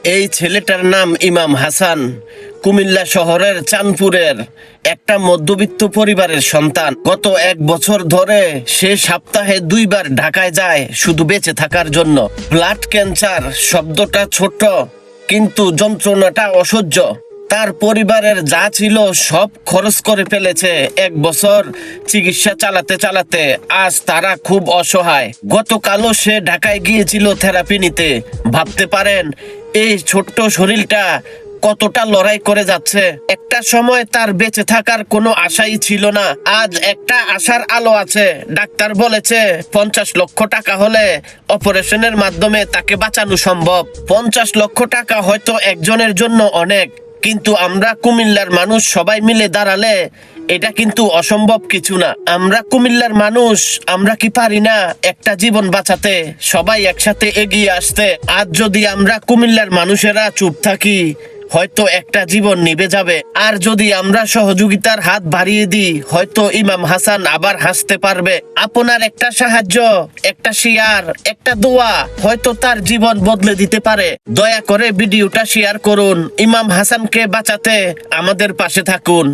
এই ছেলেটার নাম ইমাম হাসান। কুমিল্লা শহরের চাঁদপুরের একটা মধ্যবিত্ত পরিবারের সন্তান। গত 1 বছর ধরে সে সপ্তাহে 2 বার ঢাকায় যায় শুধু বেঁচে থাকার জন্য। ব্লাড ক্যান্সার শব্দটা ছোট, কিন্তু যন্ত্রণাটা অসহ্য। তার পরিবারের যা ছিল সব খরচ করে ফেলেছে 1 বছর চিকিৎসা চালাতে চালাতে। আজ তারা খুব অসহায়। গতকালও সে ঢাকায় গিয়েছিল থেরাপি নিতে। ভাবতে পারেন এই ছোট্ট শরীরটা কতটা লড়াই করে যাচ্ছে। একটা সময় তার বেঁচে থাকার কোনো আশাই ছিল না। আজ একটা আশার আলো আছে। ডাক্তার বলেছে 50 লক্ষ টাকা হলে অপারেশনের মাধ্যমে তাকে বাঁচানো সম্ভব। 50 লক্ষ টাকা হয়তো একজনের জন্য অনেক, কিন্তু আমরা কুমিল্লার মানুষ সবাই মিলে দাঁড়ালে এটা কিন্তু অসম্ভব কিছু না। আমরা কুমিল্লার মানুষ, আমরা কি পারি না একটা জীবন বাঁচাতে, সবাই একসাথে এগিয়ে আসতে? আজ যদি আমরা কুমিল্লার মানুষেরা চুপ থাকি, হয়তো একটা জীবন নিভে যাবে। আর যদি আমরা সহযোগিতার হাত বাড়িয়ে দিই, হয়তো ইমাম হাসান আবার হাসতে পারবে। আপনার একটা সাহায্য, একটা শেয়ার, একটা দোয়া হয়তো তার জীবন বদলে দিতে পারে। দয়া করে ভিডিওটা শেয়ার করুন। ইমাম হাসানকে বাঁচাতে আমাদের পাশে থাকুন।